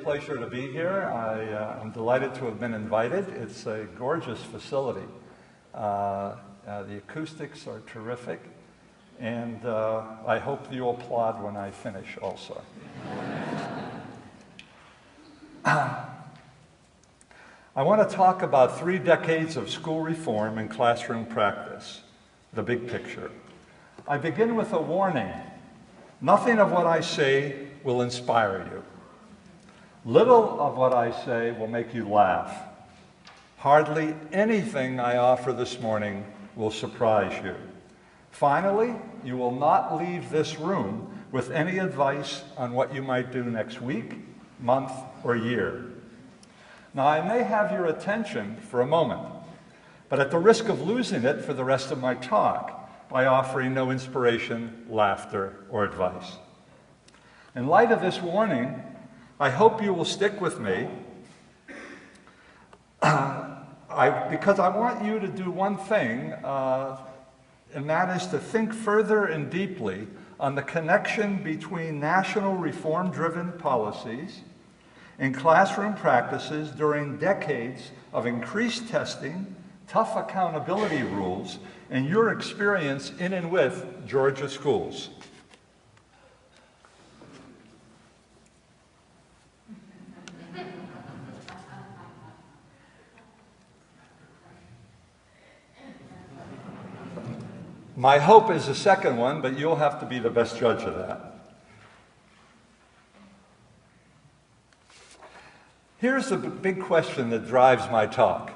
pleasure to be here. I'm delighted to have been invited. It's a gorgeous facility. The acoustics are terrific, and I hope you'll applaud when I finish also. I want to talk about 3 decades of school reform and classroom practice, the big picture. I begin with a warning. Nothing of what I say will inspire you. Little of what I say will make you laugh. Hardly anything I offer this morning will surprise you. Finally, you will not leave this room with any advice on what you might do next week, month, or year. Now, I may have your attention for a moment, but at the risk of losing it for the rest of my talk by offering no inspiration, laughter, or advice. In light of this warning, I hope you will stick with me because I want you to do one thing, and that is to think further and deeply on the connection between national reform-driven policies and classroom practices during decades of increased testing, tough accountability rules, and your experience in and with Georgia schools. My hope is the second one, but you'll have to be the best judge of that. Here's the big question that drives my talk.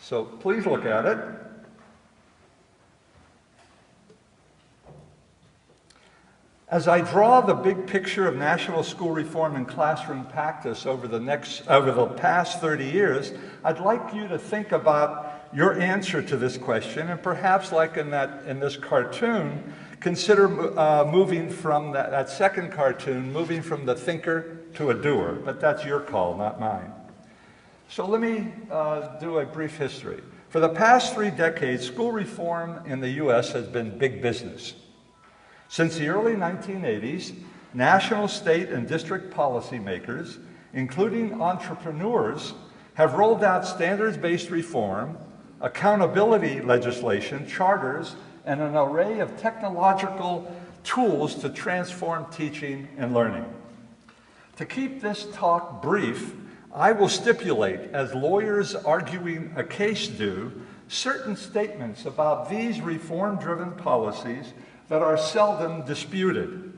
So please look at it. As I draw the big picture of national school reform and classroom practice over the past 30 years, I'd like you to think about your answer to this question, and perhaps like in this cartoon, consider moving from that second cartoon, moving from the thinker to a doer, but that's your call, not mine. So let me do a brief history. For the past 3 decades, school reform in the U.S. has been big business. Since the early 1980s, national, state, and district policymakers, including entrepreneurs, have rolled out standards-based reform, accountability legislation, charters, and an array of technological tools to transform teaching and learning. To keep this talk brief, I will stipulate, as lawyers arguing a case do, certain statements about these reform-driven policies that are seldom disputed.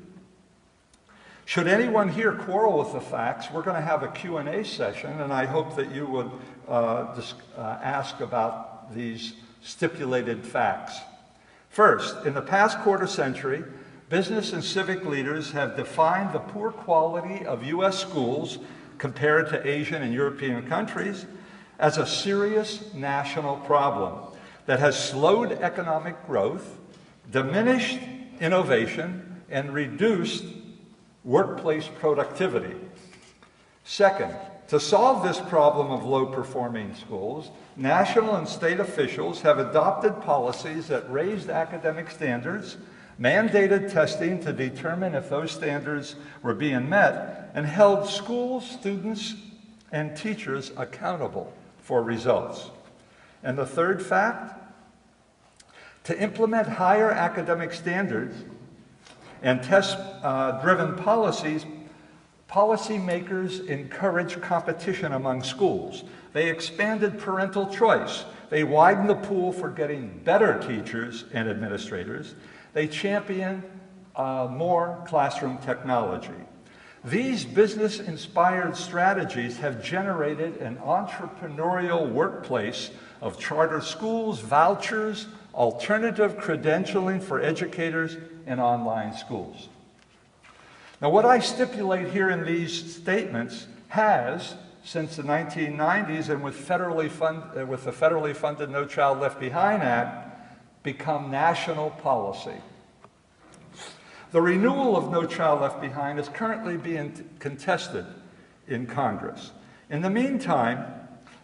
Should anyone here quarrel with the facts, we're going to have a Q&A session, and I hope that you would ask about these stipulated facts. First, in the past quarter century, business and civic leaders have defined the poor quality of U.S. schools compared to Asian and European countries as a serious national problem that has slowed economic growth, diminished innovation, and reduced workplace productivity. Second, to solve this problem of low-performing schools, national and state officials have adopted policies that raised academic standards, mandated testing to determine if those standards were being met, and held schools, students, and teachers accountable for results. And the third fact, to implement higher academic standards and test-driven policies, policymakers encourage competition among schools. They expanded parental choice. They widened the pool for getting better teachers and administrators. They championed more classroom technology. These business-inspired strategies have generated an entrepreneurial workplace of charter schools, vouchers, alternative credentialing for educators, and online schools. Now, what I stipulate here in these statements has, since the 1990s and with the federally funded No Child Left Behind Act, become national policy. The renewal of No Child Left Behind is currently being contested in Congress. In the meantime,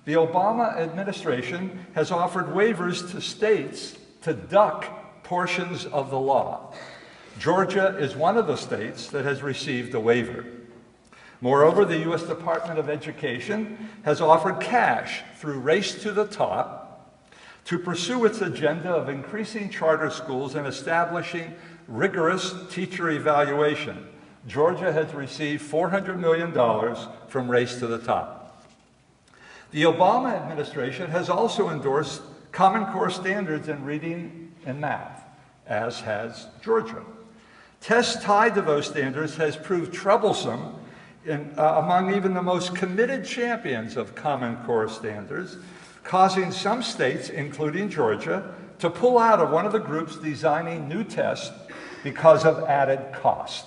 the Obama administration has offered waivers to states to duck portions of the law. Georgia is one of the states that has received a waiver. Moreover, the U.S. Department of Education has offered cash through Race to the Top to pursue its agenda of increasing charter schools and establishing rigorous teacher evaluation. Georgia has received $400 million from Race to the Top. The Obama administration has also endorsed Common Core standards in reading and math, as has Georgia. Tests tied to those standards has proved troublesome among even the most committed champions of Common Core standards, causing some states, including Georgia, to pull out of one of the groups designing new tests because of added cost.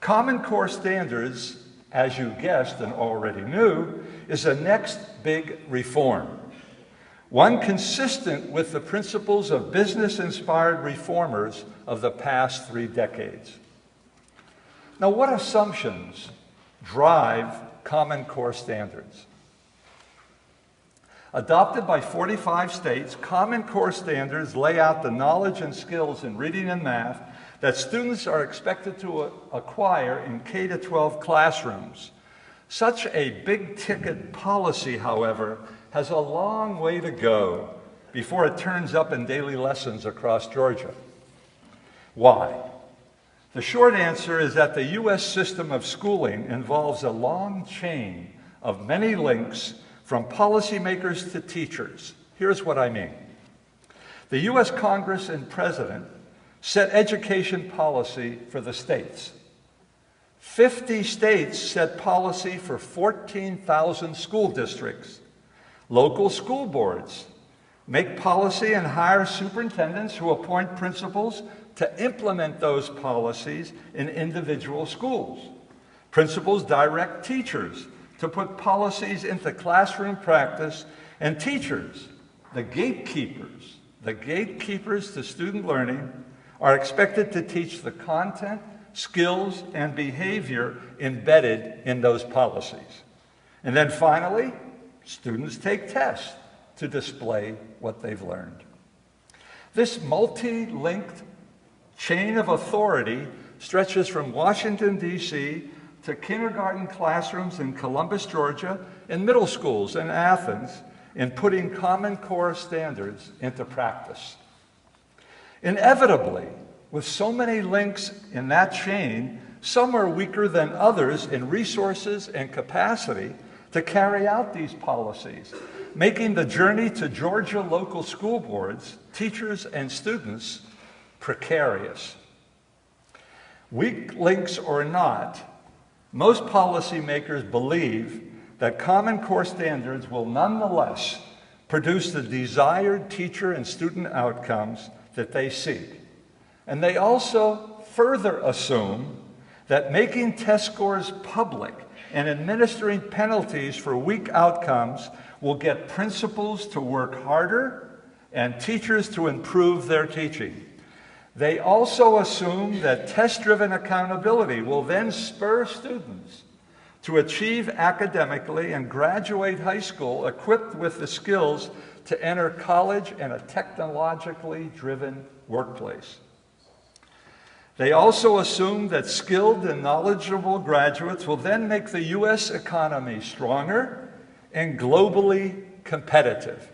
Common Core standards, as you guessed and already knew, is the next big reform, one consistent with the principles of business-inspired reformers of the past 3 decades. Now, what assumptions drive Common Core standards? Adopted by 45 states, Common Core standards lay out the knowledge and skills in reading and math that students are expected to acquire in K-12 classrooms. Such a big-ticket policy, however, has a long way to go before it turns up in daily lessons across Georgia. Why? The short answer is that the U.S. system of schooling involves a long chain of many links from policymakers to teachers. Here's what I mean. The U.S. Congress and President set education policy for the states. 50 states set policy for 14,000 school districts. Local school boards make policy and hire superintendents who appoint principals to implement those policies in individual schools. Principals direct teachers to put policies into classroom practice, and teachers, the gatekeepers to student learning, are expected to teach the content, skills, and behavior embedded in those policies. And then finally, students take tests to display what they've learned. This multi-linked chain of authority stretches from Washington, D.C. to kindergarten classrooms in Columbus, Georgia, and middle schools in Athens in putting Common Core standards into practice. Inevitably, with so many links in that chain, some are weaker than others in resources and capacity to carry out these policies, making the journey to Georgia local school boards, teachers, and students precarious. Weak links or not, most policymakers believe that Common Core standards will nonetheless produce the desired teacher and student outcomes that they seek. And they also further assume that making test scores public and administering penalties for weak outcomes will get principals to work harder and teachers to improve their teaching. They also assume that test-driven accountability will then spur students to achieve academically and graduate high school equipped with the skills to enter college and a technologically driven workplace. They also assume that skilled and knowledgeable graduates will then make the U.S. economy stronger and globally competitive.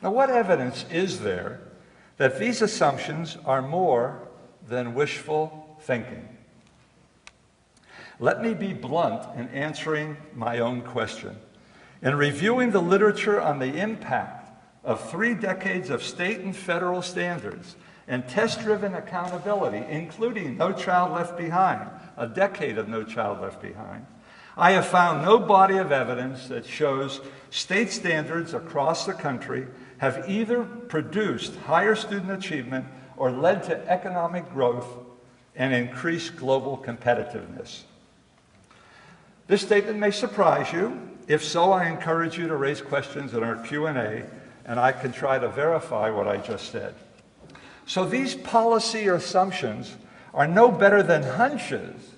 Now, what evidence is there that these assumptions are more than wishful thinking? Let me be blunt in answering my own question. In reviewing the literature on the impact of 3 decades of state and federal standards and test-driven accountability, including No Child Left Behind, a decade of No Child Left Behind, I have found no body of evidence that shows state standards across the country have either produced higher student achievement or led to economic growth and increased global competitiveness. This statement may surprise you. If so, I encourage you to raise questions in our Q&A, and I can try to verify what I just said. So these policy assumptions are no better than hunches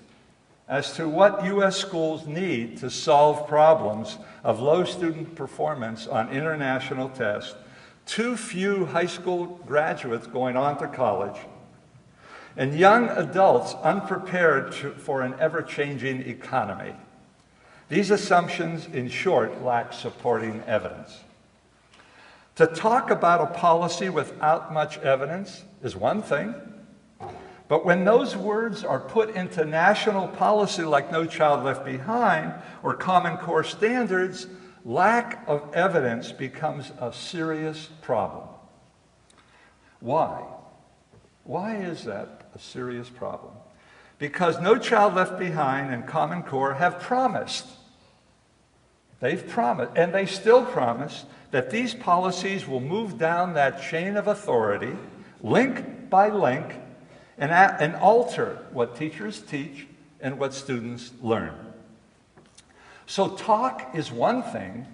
as to what U.S. schools need to solve problems of low student performance on international tests, too few high school graduates going on to college, and young adults unprepared for an ever-changing economy. These assumptions, in short, lack supporting evidence. To talk about a policy without much evidence is one thing, but when those words are put into national policy like No Child Left Behind or Common Core standards, lack of evidence becomes a serious problem. Why? Why is that a serious problem? Because No Child Left Behind and Common Core have promised. They've promised, and they still promise, that these policies will move down that chain of authority, link by link, and alter what teachers teach and what students learn. So talk is one thing,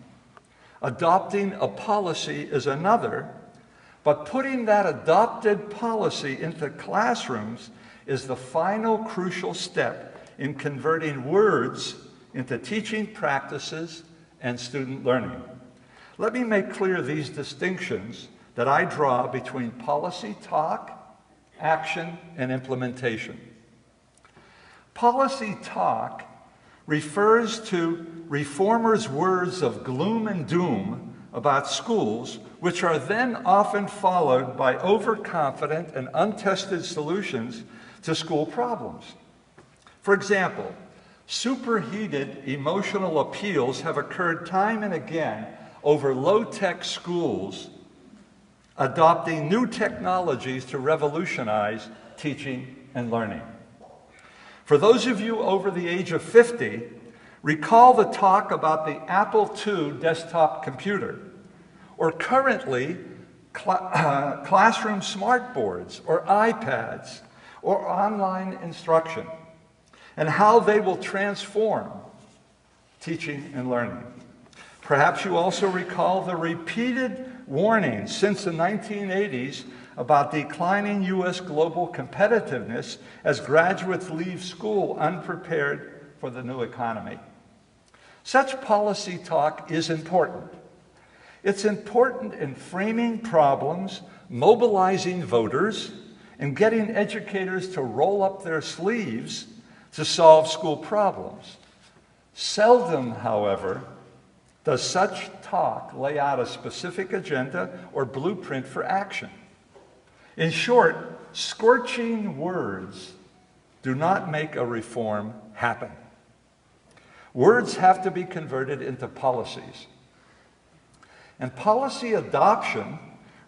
adopting a policy is another, but putting that adopted policy into classrooms is the final crucial step in converting words into teaching practices and student learning. Let me make clear these distinctions that I draw between policy talk, action, and implementation. Policy talk refers to reformers' words of gloom and doom about schools, which are then often followed by overconfident and untested solutions to school problems. For example, superheated emotional appeals have occurred time and again over low-tech schools adopting new technologies to revolutionize teaching and learning. For those of you over the age of 50, recall the talk about the Apple II desktop computer, or currently classroom smartboards or iPads or online instruction, and how they will transform teaching and learning. Perhaps you also recall the repeated warnings since the 1980s about declining U.S. global competitiveness as graduates leave school unprepared for the new economy. Such policy talk is important. It's important in framing problems, mobilizing voters, and getting educators to roll up their sleeves to solve school problems. Seldom, however, does such talk lay out a specific agenda or blueprint for action. In short, scorching words do not make a reform happen. Words have to be converted into policies. And policy adoption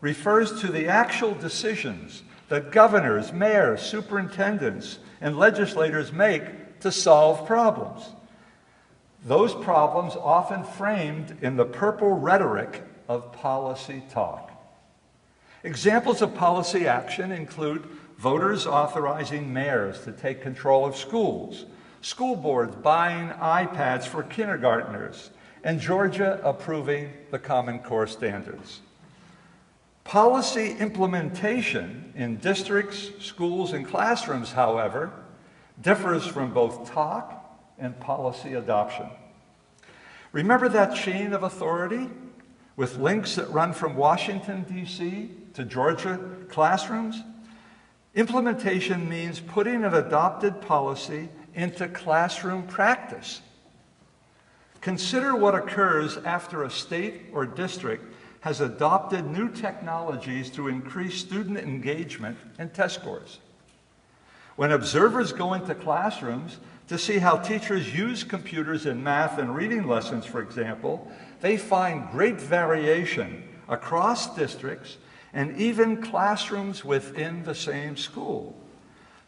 refers to the actual decisions that governors, mayors, superintendents, and legislators make to solve problems. Those problems often framed in the purple rhetoric of policy talk. Examples of policy action include voters authorizing mayors to take control of schools, school boards buying iPads for kindergartners, and Georgia approving the Common Core standards. Policy implementation in districts, schools, and classrooms, however, differs from both talk and policy adoption. Remember that chain of authority with links that run from Washington, D.C. to Georgia classrooms? Implementation means putting an adopted policy into classroom practice. Consider what occurs after a state or district has adopted new technologies to increase student engagement and test scores. When observers go into classrooms to see how teachers use computers in math and reading lessons, for example, they find great variation across districts and even classrooms within the same school.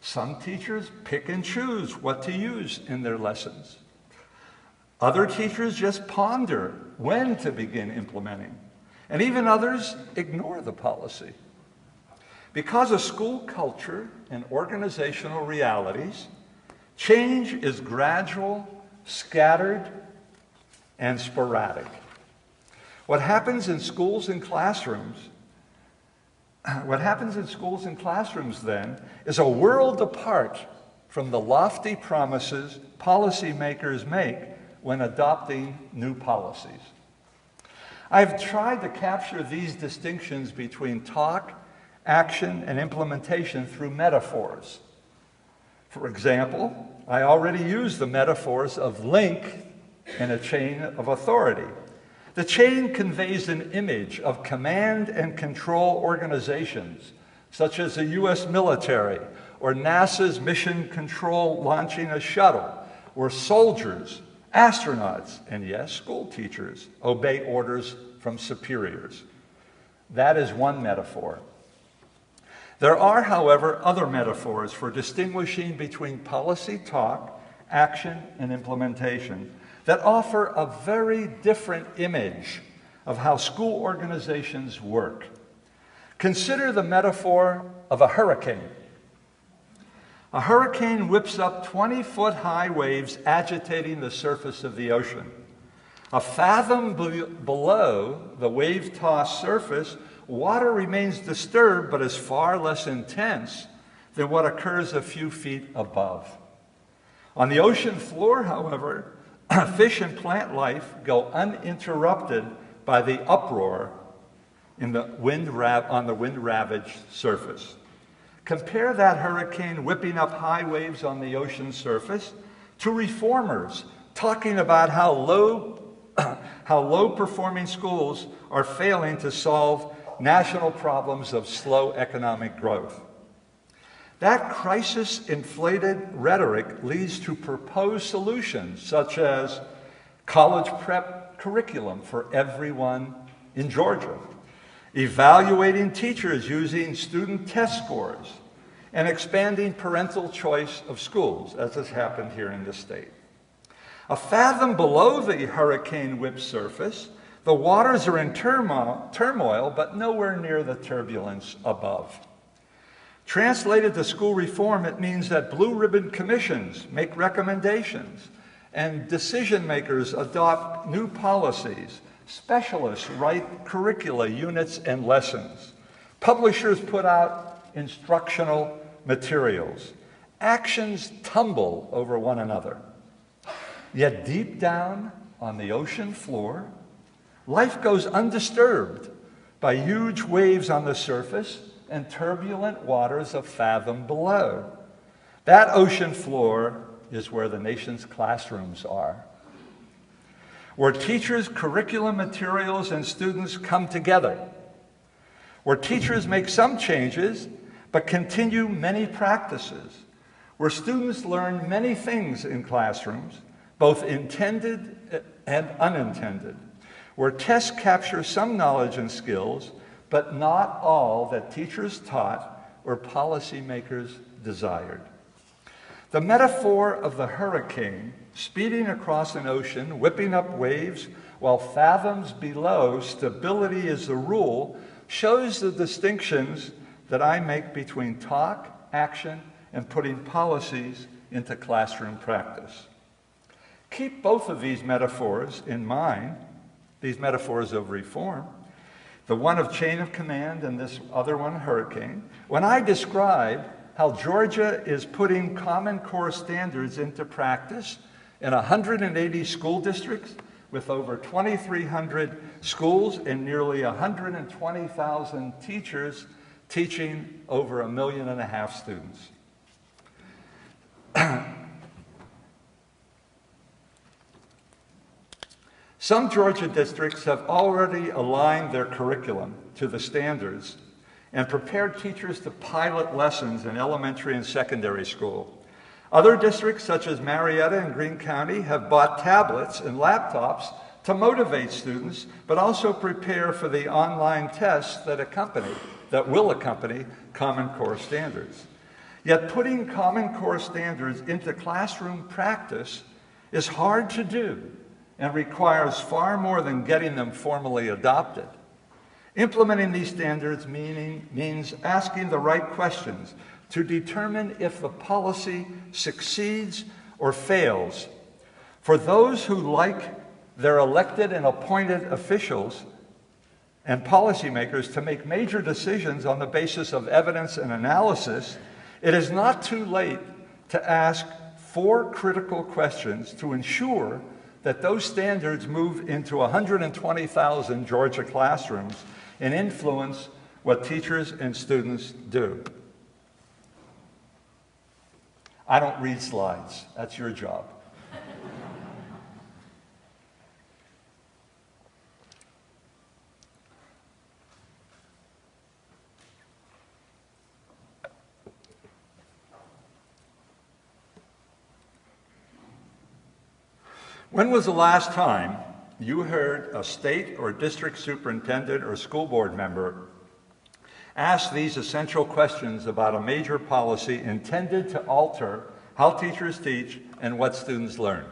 Some teachers pick and choose what to use in their lessons. Other teachers just ponder when to begin implementing, and even others ignore the policy. Because of school culture and organizational realities, change is gradual, scattered, and sporadic. What happens in schools and classrooms then is a world apart from the lofty promises policymakers make when adopting new policies. I've tried to capture these distinctions between talk, action, and implementation through metaphors. For example, I already used the metaphors of link and a chain of authority. The chain conveys an image of command and control organizations, such as the U.S. military or NASA's mission control launching a shuttle, where soldiers, astronauts, and yes, school teachers obey orders from superiors. That is one metaphor. There are, however, other metaphors for distinguishing between policy talk, action, and implementation that offer a very different image of how school organizations work. Consider the metaphor of a hurricane. A hurricane whips up 20-foot-high waves agitating the surface of the ocean. A fathom below the wave-tossed surface, water remains disturbed but is far less intense than what occurs a few feet above. On the ocean floor, however, fish and plant life go uninterrupted by the uproar on the wind-ravaged surface. Compare that hurricane whipping up high waves on the ocean surface to reformers talking about how low-performing schools are failing to solve national problems of slow economic growth. That crisis-inflated rhetoric leads to proposed solutions such as college prep curriculum for everyone in Georgia, evaluating teachers using student test scores, and expanding parental choice of schools, as has happened here in the state. A fathom below the hurricane-whipped surface, the waters are in turmoil, but nowhere near the turbulence above. Translated to school reform, it means that blue ribbon commissions make recommendations, and decision makers adopt new policies. Specialists write curricula, units, and lessons. Publishers put out instructional materials. Actions tumble over one another. Yet deep down on the ocean floor, life goes undisturbed by huge waves on the surface and turbulent waters a fathom below. That ocean floor is where the nation's classrooms are, where teachers, curriculum materials, and students come together, where teachers make some changes but continue many practices, where students learn many things in classrooms, both intended and unintended, where tests capture some knowledge and skills, but not all that teachers taught or policymakers desired. The metaphor of the hurricane speeding across an ocean, whipping up waves, while fathoms below stability is the rule, shows the distinctions that I make between talk, action, and putting policies into classroom practice. Keep both of these metaphors in mind, these metaphors of reform, the one of chain of command and this other one, hurricane, when I describe how Georgia is putting Common Core standards into practice in 180 school districts with over 2,300 schools and nearly 120,000 teachers teaching over 1.5 million students. Some Georgia districts have already aligned their curriculum to the standards and prepared teachers to pilot lessons in elementary and secondary school. Other districts, such as Marietta and Greene County, have bought tablets and laptops to motivate students, but also prepare for the online tests that will accompany Common Core standards. Yet putting Common Core standards into classroom practice is hard to do and requires far more than getting them formally adopted. Implementing these standards means asking the right questions to determine if the policy succeeds or fails. For those who like their elected and appointed officials and policymakers to make major decisions on the basis of evidence and analysis, it is not too late to ask 4 critical questions to ensure that those standards move into 120,000 Georgia classrooms and influence what teachers and students do. I don't read slides. That's your job. When was the last time you heard a state or district superintendent or school board member ask these essential questions about a major policy intended to alter how teachers teach and what students learn?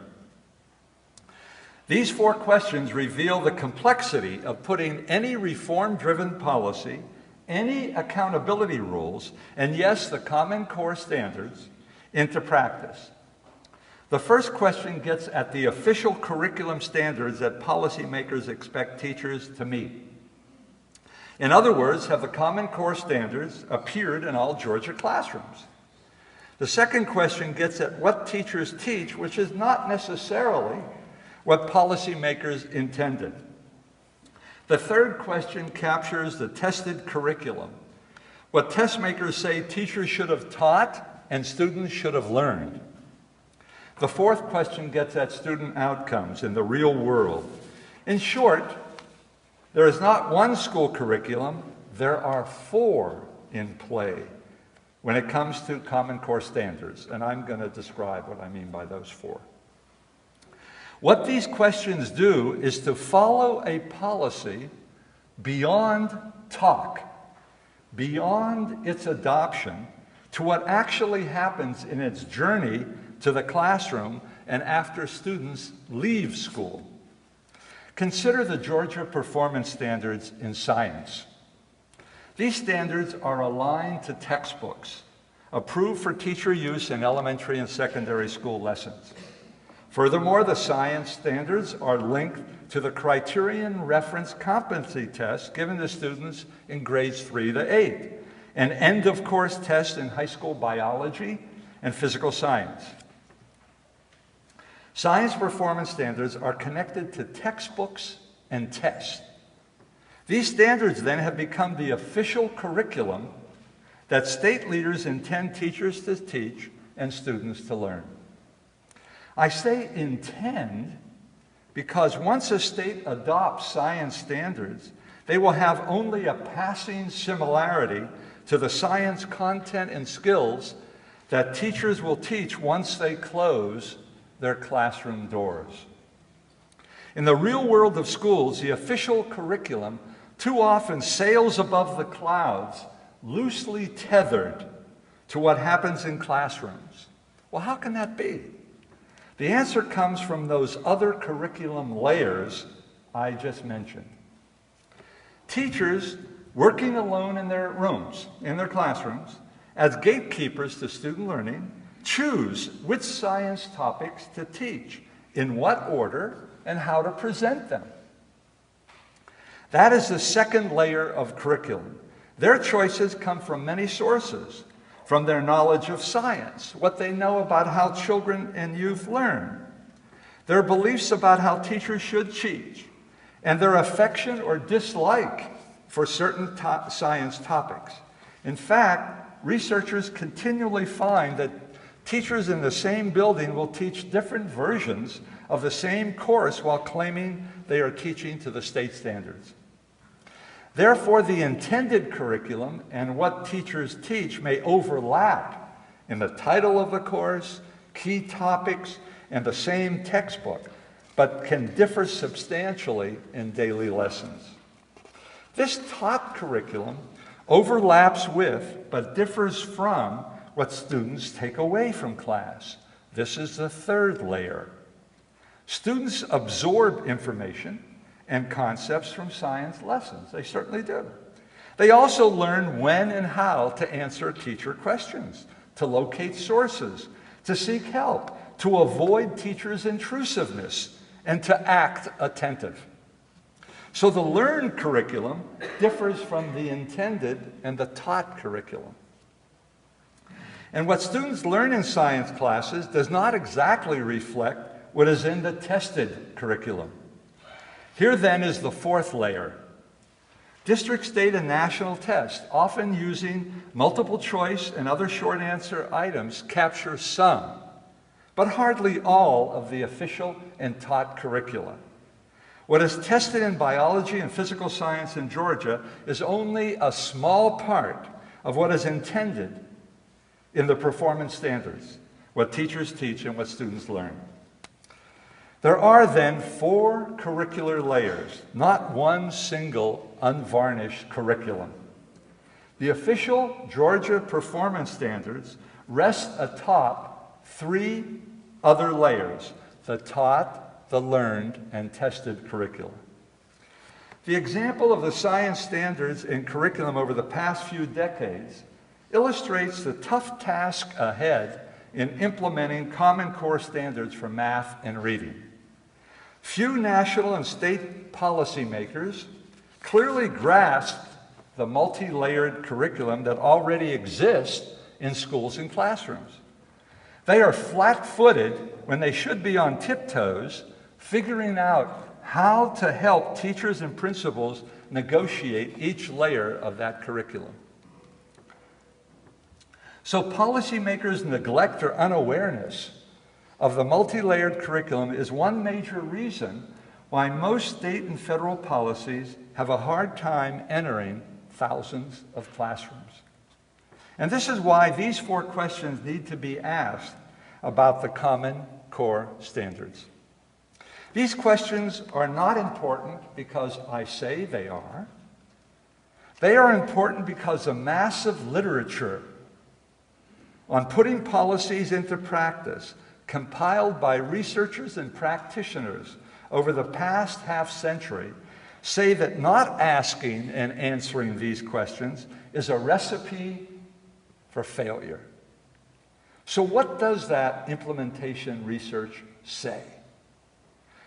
These 4 questions reveal the complexity of putting any reform-driven policy, any accountability rules, and yes, the Common Core standards, into practice. The first question gets at the official curriculum standards that policymakers expect teachers to meet. In other words, have the Common Core standards appeared in all Georgia classrooms? The second question gets at what teachers teach, which is not necessarily what policymakers intended. The third question captures the tested curriculum, what test makers say teachers should have taught and students should have learned. The fourth question gets at student outcomes in the real world. In short, there is not one school curriculum, there are 4 in play when it comes to Common Core standards, and I'm going to describe what I mean by those 4. What these questions do is to follow a policy beyond talk, beyond its adoption, to what actually happens in its journey to the classroom and after students leave school. Consider the Georgia Performance Standards in science. These standards are aligned to textbooks, approved for teacher use in elementary and secondary school lessons. Furthermore, the science standards are linked to the Criterion Reference Competency Test given to students in grades 3 to 8, an end-of-course test in high school biology and physical science. Science performance standards are connected to textbooks and tests. These standards then have become the official curriculum that state leaders intend teachers to teach and students to learn. I say intend because once a state adopts science standards, they will have only a passing similarity to the science content and skills that teachers will teach once they close their classroom doors. In the real world of schools, the official curriculum too often sails above the clouds, loosely tethered to what happens in classrooms. Well, how can that be? The answer comes from those other curriculum layers I just mentioned. Teachers working alone in their rooms, in their classrooms, as gatekeepers to student learning, choose which science topics to teach, in what order, and how to present them. That is the second layer of curriculum. Their choices come from many sources, from their knowledge of science, what they know about how children and youth learn, their beliefs about how teachers should teach, and their affection or dislike for certain science topics. In fact, researchers continually find that teachers in the same building will teach different versions of the same course while claiming they are teaching to the state standards. Therefore, the intended curriculum and what teachers teach may overlap in the title of the course, key topics, and the same textbook, but can differ substantially in daily lessons. This taught curriculum overlaps with, but differs from, what students take away from class. This is the third layer. Students absorb information and concepts from science lessons. They certainly do. They also learn when and how to answer teacher questions, to locate sources, to seek help, to avoid teachers' intrusiveness, and to act attentive. So the learned curriculum differs from the intended and the taught curriculum. And what students learn in science classes does not exactly reflect what is in the tested curriculum. Here then is the fourth layer. District, state, and national tests, often using multiple choice and other short answer items, capture some, but hardly all of the official and taught curricula. What is tested in biology and physical science in Georgia is only a small part of what is intended in the performance standards, what teachers teach and what students learn. There are then 4 curricular layers, not one single unvarnished curriculum. The official Georgia performance standards rest atop 3 other layers: the taught, the learned, and tested curricula. The example of the science standards and curriculum over the past few decades illustrates the tough task ahead in implementing Common Core standards for math and reading. Few national and state policymakers clearly grasp the multi-layered curriculum that already exists in schools and classrooms. They are flat-footed when they should be on tiptoes, figuring out how to help teachers and principals negotiate each layer of that curriculum. So policymakers' neglect or unawareness of the multi-layered curriculum is one major reason why most state and federal policies have a hard time entering thousands of classrooms. And this is why these 4 questions need to be asked about the Common Core standards. These questions are not important because I say they are. They are important because a massive literature on putting policies into practice, compiled by researchers and practitioners over the past half-century, say that not asking and answering these questions is a recipe for failure. So what does that implementation research say?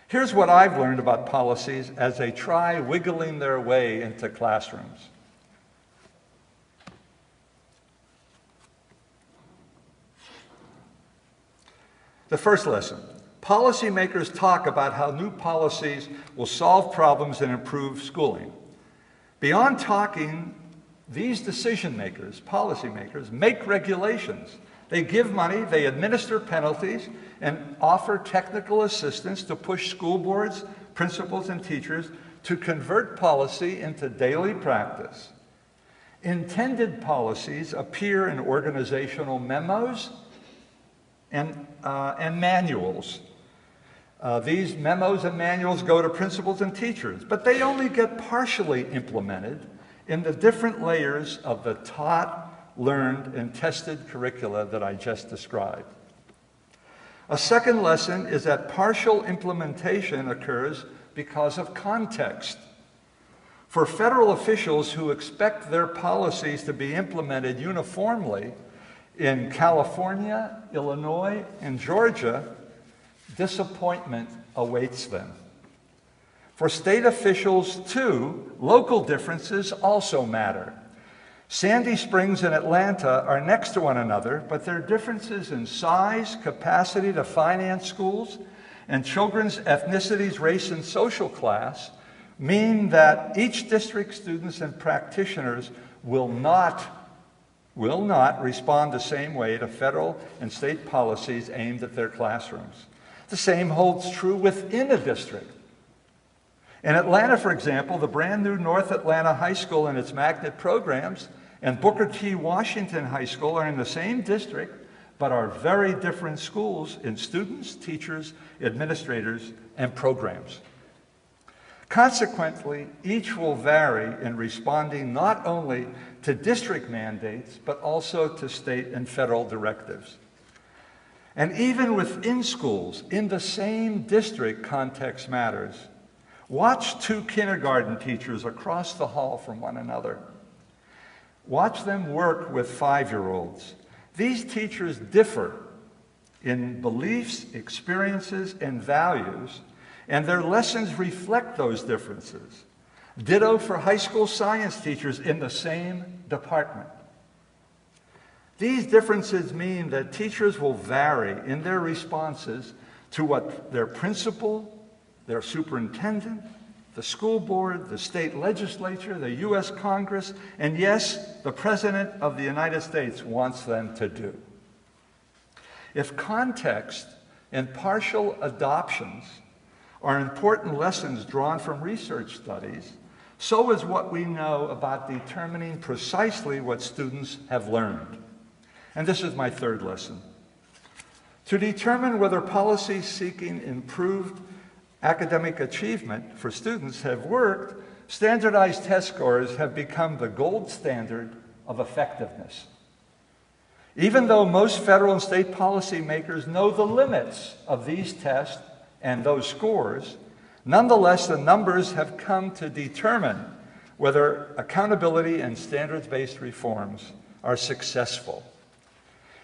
Here's what I've learned about policies as they try wiggling their way into classrooms. The first lesson: policymakers talk about how new policies will solve problems and improve schooling. Beyond talking, these decision makers, policymakers, make regulations. They give money, they administer penalties, and offer technical assistance to push school boards, principals, and teachers to convert policy into daily practice. Intended policies appear in organizational memos and manuals. These memos and manuals go to principals and teachers, but they only get partially implemented in the different layers of the taught, learned, and tested curricula that I just described. A second lesson is that partial implementation occurs because of context. For federal officials who expect their policies to be implemented uniformly in California, Illinois, and Georgia, disappointment awaits them. For state officials, too, local differences also matter. Sandy Springs and Atlanta are next to one another, but their differences in size, capacity to finance schools, and children's ethnicities, race, and social class mean that each district students and practitioners will not respond the same way to federal and state policies aimed at their classrooms. The same holds true within a district. In Atlanta, for example, the brand new North Atlanta High School and its magnet programs and Booker T. Washington High School are in the same district, but are very different schools in students, teachers, administrators, and programs. Consequently, each will vary in responding not only to district mandates, but also to state and federal directives. And even within schools, in the same district, context matters. Watch 2 kindergarten teachers across the hall from one another. Watch them work with 5-year-olds. These teachers differ in beliefs, experiences, and values, and their lessons reflect those differences. Ditto for high school science teachers in the same department. These differences mean that teachers will vary in their responses to what their principal, their superintendent, the school board, the state legislature, the U.S. Congress, and yes, the President of the United States wants them to do. If context and partial adoptions are important lessons drawn from research studies, so is what we know about determining precisely what students have learned. And this is my third lesson. To determine whether policies seeking improved academic achievement for students have worked, standardized test scores have become the gold standard of effectiveness. Even though most federal and state policymakers know the limits of these tests and those scores, nonetheless, the numbers have come to determine whether accountability and standards-based reforms are successful.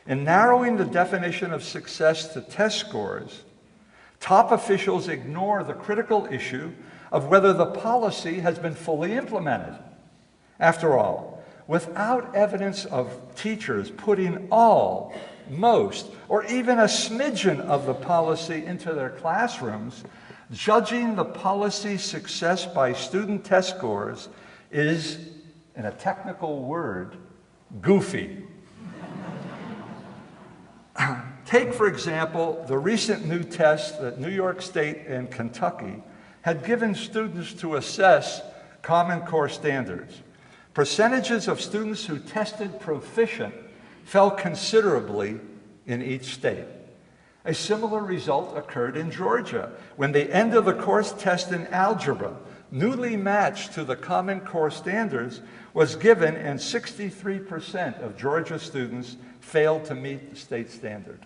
In narrowing the definition of success to test scores, top officials ignore the critical issue of whether the policy has been fully implemented. After all, without evidence of teachers putting all, most, or even a smidgen of the policy into their classrooms, judging the policy's success by student test scores is, in a technical word, goofy. Take, for example, the recent new test that New York State and Kentucky had given students to assess Common Core standards. Percentages of students who tested proficient fell considerably in each state. A similar result occurred in Georgia when the end of the course test in algebra, newly matched to the Common Core standards, was given and 63% of Georgia students failed to meet the state standard.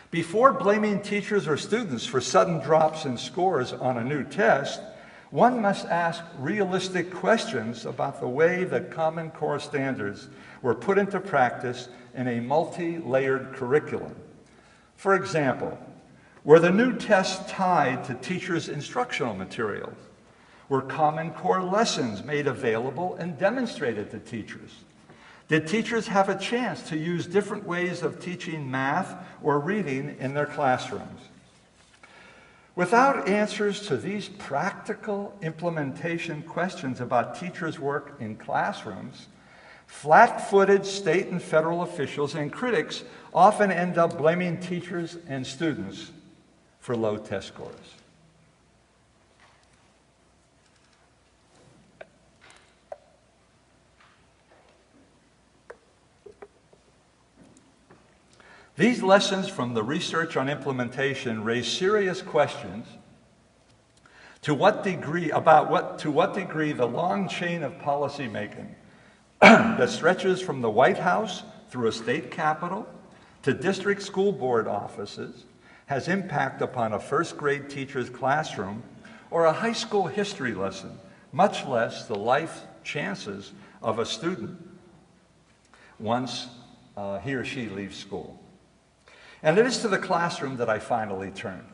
Before blaming teachers or students for sudden drops in scores on a new test, one must ask realistic questions about the way that Common Core standards were put into practice in a multi-layered curriculum. For example, were the new tests tied to teachers' instructional materials? Were Common Core lessons made available and demonstrated to teachers? Did teachers have a chance to use different ways of teaching math or reading in their classrooms? Without answers to these practical implementation questions about teachers' work in classrooms, flat-footed state and federal officials and critics often end up blaming teachers and students for low test scores. These lessons from the research on implementation raise serious questions to what degree the long chain of policy making that stretches from the White House through a state capitol to district school board offices has impact upon a first-grade teacher's classroom or a high school history lesson, much less the life chances of a student once he or she leaves school. And it is to the classroom that I finally turn.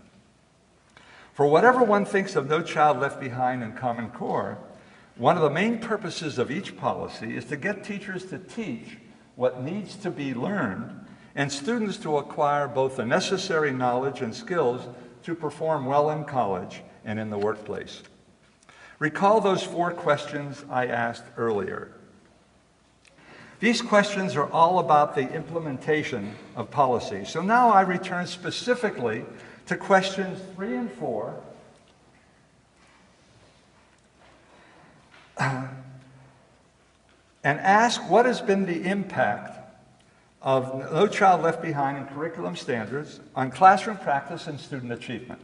For whatever one thinks of No Child Left Behind and Common Core, one of the main purposes of each policy is to get teachers to teach what needs to be learned and students to acquire both the necessary knowledge and skills to perform well in college and in the workplace. Recall those 4 questions I asked earlier. These questions are all about the implementation of policy. So now I return specifically to questions 3 and 4. And ask what has been the impact of No Child Left Behind and curriculum standards on classroom practice and student achievement.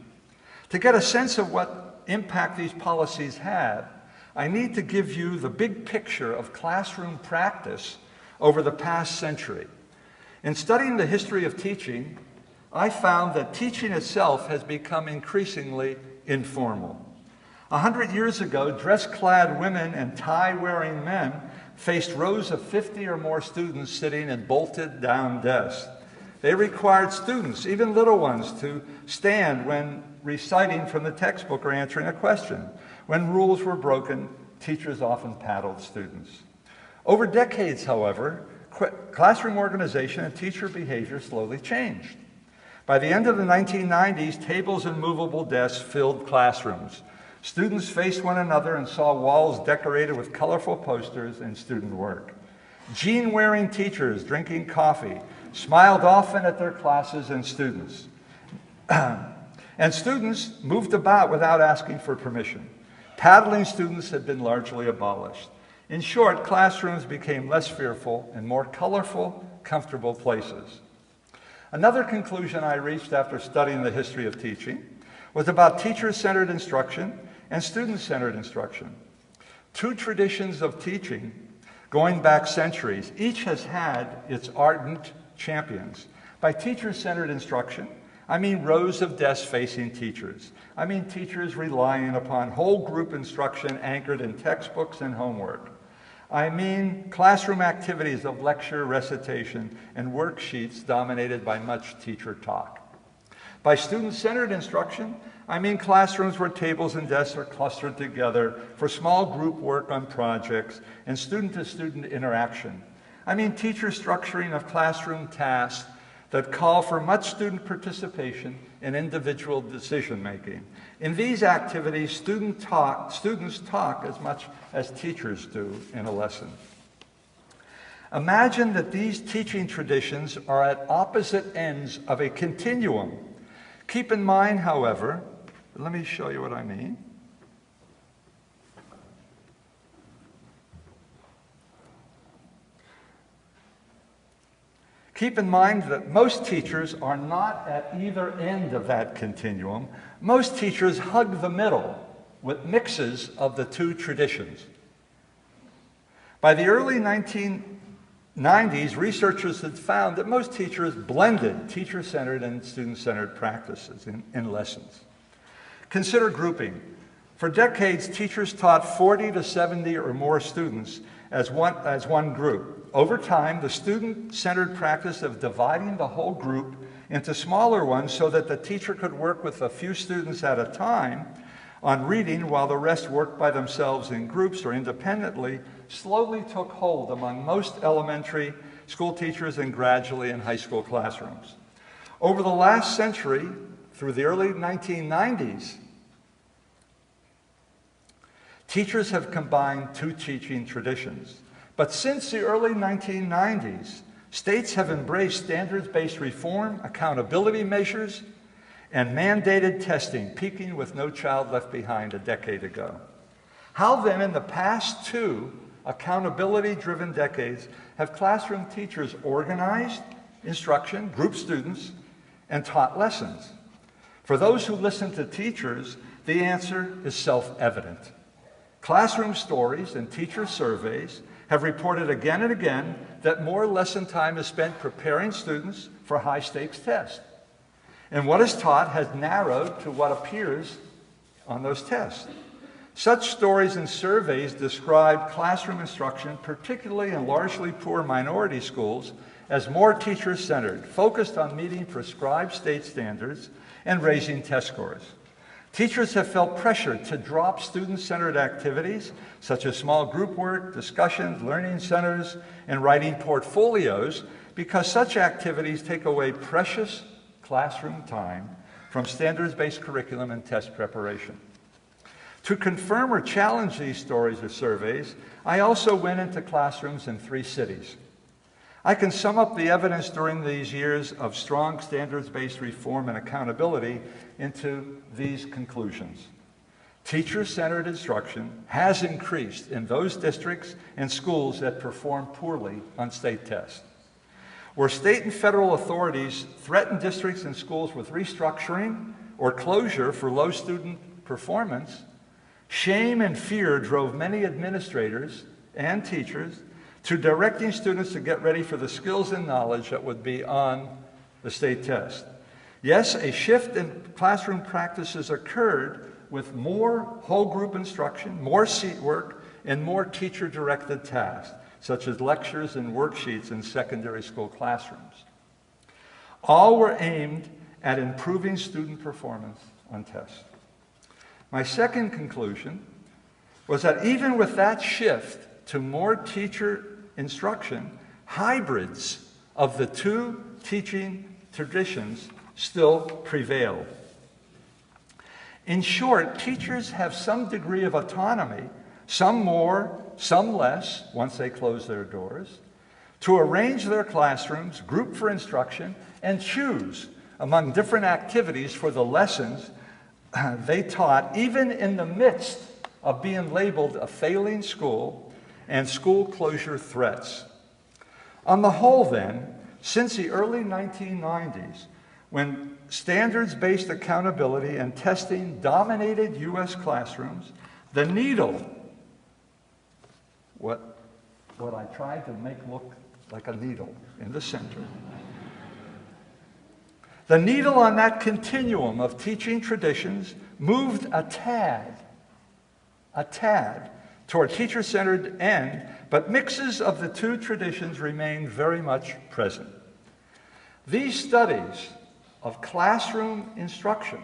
To get a sense of what impact these policies have, I need to give you the big picture of classroom practice over the past century. In studying the history of teaching, I found that teaching itself has become increasingly informal. 100 years ago, dress-clad women and tie-wearing men faced rows of 50 or more students sitting at bolted-down desks. They required students, even little ones, to stand when reciting from the textbook or answering a question. When rules were broken, teachers often paddled students. Over decades, however, classroom organization and teacher behavior slowly changed. By the end of the 1990s, tables and movable desks filled classrooms. Students faced one another and saw walls decorated with colorful posters and student work. Jean-wearing teachers drinking coffee smiled often at their classes and students. And students moved about without asking for permission. Paddling students had been largely abolished. In short, classrooms became less fearful and more colorful, comfortable places. Another conclusion I reached after studying the history of teaching was about teacher-centered instruction and student-centered instruction. Two traditions of teaching going back centuries. Each has had its ardent champions. By teacher-centered instruction, I mean rows of desks facing teachers. I mean teachers relying upon whole group instruction anchored in textbooks and homework. I mean classroom activities of lecture, recitation, and worksheets dominated by much teacher talk. By student-centered instruction, I mean classrooms where tables and desks are clustered together for small group work on projects and student-to-student interaction. I mean teacher structuring of classroom tasks that call for much student participation and individual decision-making. In these activities, students talk as much as teachers do in a lesson. Imagine that these teaching traditions are at opposite ends of a continuum. Keep in mind, however, let me show you what I mean. Keep in mind that most teachers are not at either end of that continuum. Most teachers hug the middle with mixes of the two traditions. By the early 1990s, researchers had found that most teachers blended teacher-centered and student-centered practices in lessons. Consider grouping. For decades, teachers taught 40 to 70 or more students as one group. Over time, the student-centered practice of dividing the whole group into smaller ones so that the teacher could work with a few students at a time on reading while the rest worked by themselves in groups or independently slowly took hold among most elementary school teachers and gradually in high school classrooms. Over the last century, through the early 1990s, teachers have combined two teaching traditions. But since the early 1990s, states have embraced standards-based reform, accountability measures, and mandated testing, peaking with No Child Left Behind a decade ago. How then, in the past two accountability-driven decades, have classroom teachers organized instruction, grouped students, and taught lessons? For those who listen to teachers, the answer is self-evident. Classroom stories and teacher surveys have reported again and again that more lesson time is spent preparing students for high-stakes tests. And what is taught has narrowed to what appears on those tests. Such stories and surveys describe classroom instruction, particularly in largely poor minority schools, as more teacher-centered, focused on meeting prescribed state standards and raising test scores. Teachers have felt pressure to drop student-centered activities such as small group work, discussions, learning centers, and writing portfolios because such activities take away precious classroom time from standards-based curriculum and test preparation. To confirm or challenge these stories or surveys, I also went into classrooms in 3 cities. I can sum up the evidence during these years of strong standards-based reform and accountability into these conclusions. Teacher-centered instruction has increased in those districts and schools that perform poorly on state tests. Where state and federal authorities threaten districts and schools with restructuring or closure for low student performance, shame and fear drove many administrators and teachers to directing students to get ready for the skills and knowledge that would be on the state test. Yes, a shift in classroom practices occurred with more whole group instruction, more seat work, and more teacher-directed tasks, such as lectures and worksheets in secondary school classrooms. All were aimed at improving student performance on tests. My second conclusion was that even with that shift to more teacher instruction, hybrids of the two teaching traditions still prevailed. In short, teachers have some degree of autonomy, some more, some less, once they close their doors, to arrange their classrooms, group for instruction, and choose among different activities for the lessons they taught, even in the midst of being labeled a failing school and school closure threats. On the whole, then, since the early 1990s, when standards-based accountability and testing dominated U.S. classrooms, the needle, what I tried to make look like a needle in the center, the needle on that continuum of teaching traditions moved a tad toward teacher-centered end, but mixes of the two traditions remain very much present. These studies of classroom instruction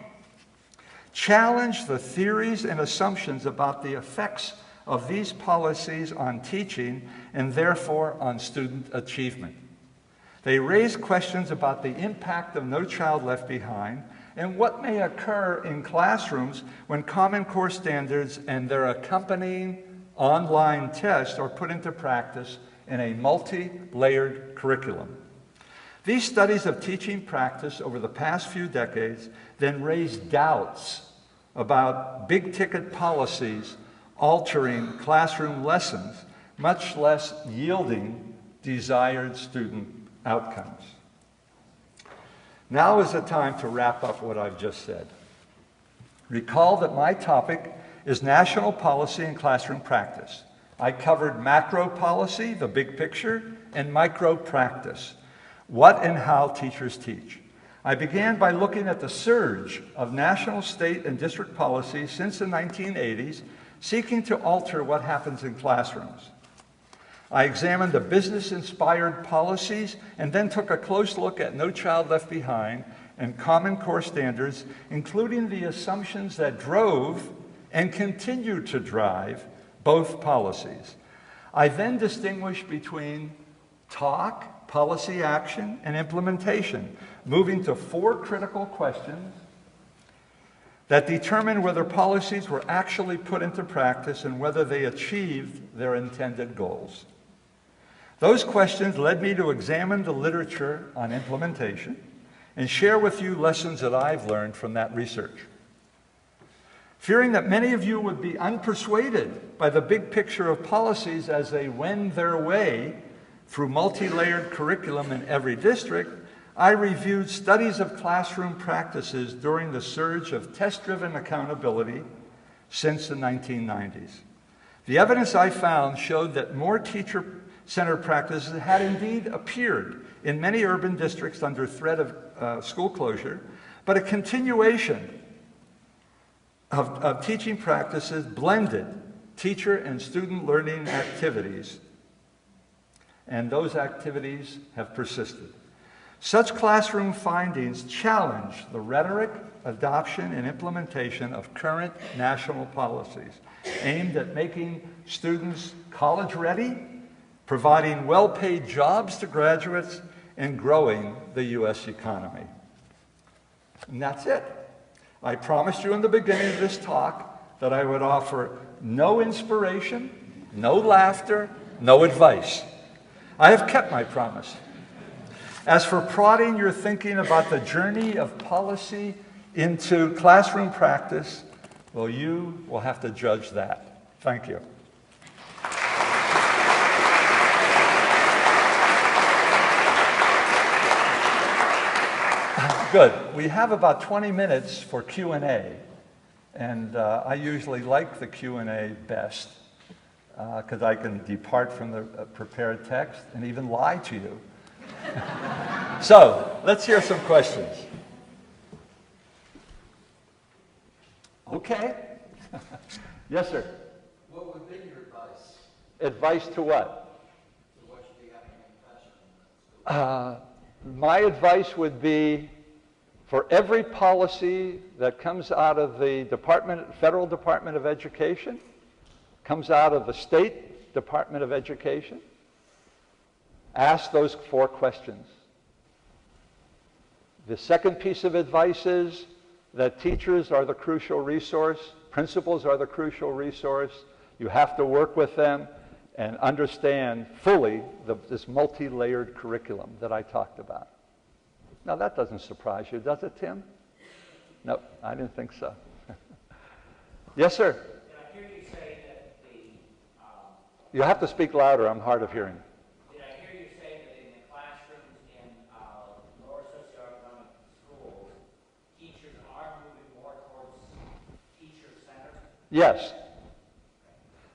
challenge the theories and assumptions about the effects of these policies on teaching and therefore on student achievement. They raise questions about the impact of No Child Left Behind and what may occur in classrooms when Common Core standards and their accompanying online tests are put into practice in a multi-layered curriculum. These studies of teaching practice over the past few decades then raise doubts about big-ticket policies altering classroom lessons, much less yielding desired student outcomes. Now is the time to wrap up what I've just said. Recall that my topic is national policy and classroom practice. I covered macro policy, the big picture, and micro practice, what and how teachers teach. I began by looking at the surge of national, state, and district policies since the 1980s, seeking to alter what happens in classrooms. I examined the business-inspired policies and then took a close look at No Child Left Behind and Common Core standards, including the assumptions that drove and continue to drive both policies. I then distinguished between talk, policy action, and implementation, moving to 4 critical questions that determine whether policies were actually put into practice and whether they achieved their intended goals. Those questions led me to examine the literature on implementation and share with you lessons that I've learned from that research. Fearing that many of you would be unpersuaded by the big picture of policies as they wend their way through multi-layered curriculum in every district, I reviewed studies of classroom practices during the surge of test-driven accountability since the 1990s. The evidence I found showed that more teacher-centered practices had indeed appeared in many urban districts under threat of school closure, but a continuation of teaching practices blended teacher and student learning activities, and those activities have persisted. Such classroom findings challenge the rhetoric, adoption, and implementation of current national policies aimed at making students college-ready, providing well-paid jobs to graduates, and growing the U.S. economy. And that's it. I promised you in the beginning of this talk that I would offer no inspiration, no laughter, no advice. I have kept my promise. As for prodding your thinking about the journey of policy into classroom practice, well, you will have to judge that. Thank you. Good. We have about 20 minutes for Q&A, and I usually like the Q&A best because I can depart from the prepared text and even lie to you. So, let's hear some questions. Okay. Yes, sir. What would be your advice? Advice to what? To what should be happening in classrooms? My advice would be for every policy that comes out of the Federal Department of Education, comes out of the State Department of Education, ask those 4 questions. The second piece of advice is that teachers are the crucial resource, principals are the crucial resource. You have to work with them and understand fully this multi-layered curriculum that I talked about. Now that doesn't surprise you, does it, Tim? No, I didn't think so. Yes, sir? Did I hear you say that You have to speak louder, I'm hard of hearing. did I hear you say that in the classrooms in lower socioeconomic schools, teachers are moving more towards teacher-centered? Yes.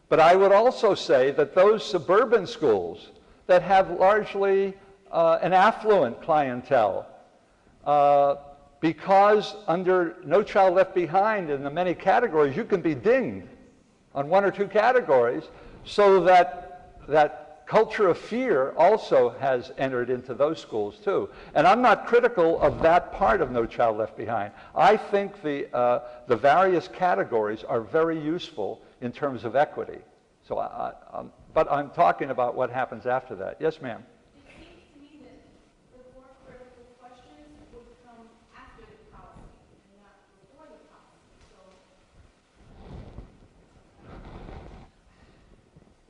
But I would also say that those suburban schools that have largely an affluent clientele, because under No Child Left Behind in the many categories, you can be dinged on one or two categories, so that culture of fear also has entered into those schools too. And I'm not critical of that part of No Child Left Behind. I think the various categories are very useful in terms of equity. So, but I'm talking about what happens after that. Yes, ma'am. It seems to me that the more critical questions would come after the policy and not before the policy. So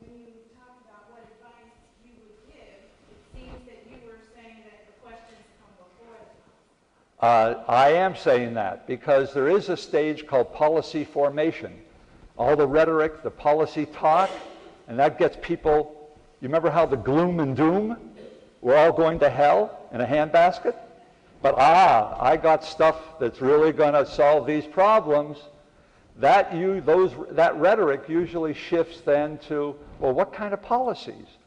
when you talk about what advice you would give, it seems that you were saying that the questions come before the policy. I am saying that because there is a stage called policy formation. All the rhetoric, the policy talk, and that gets people, you remember how the gloom and doom, we're all going to hell in a handbasket? But I got stuff that's really going to solve these problems. That rhetoric usually shifts then to, well, what kind of policies?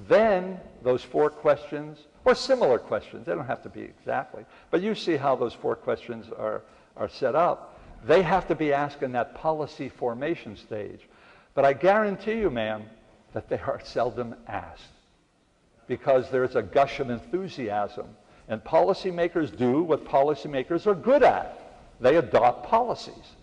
Then those 4 questions, or similar questions, they don't have to be exactly, but you see how those 4 questions are set up. They have to be asked in that policy formation stage. But I guarantee you, ma'am, that they are seldom asked because there's a gush of enthusiasm. And policymakers do what policymakers are good at. They adopt policies.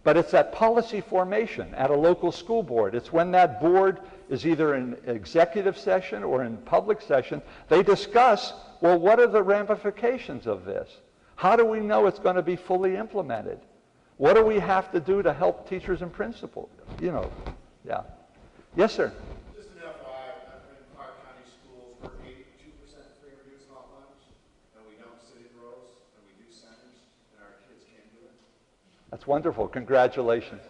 But it's that policy formation at a local school board. It's when that board is either in executive session or in public session, they discuss, well, what are the ramifications of this? How do we know it's going to be fully implemented? What do we have to do to help teachers and principals? You know, yeah. Yes, sir? Just an FYI, I've been in Clark County schools where 82% free or reduced hot lunch, and we don't sit in rows, and we do centers, and our kids can't do it. That's wonderful. Congratulations.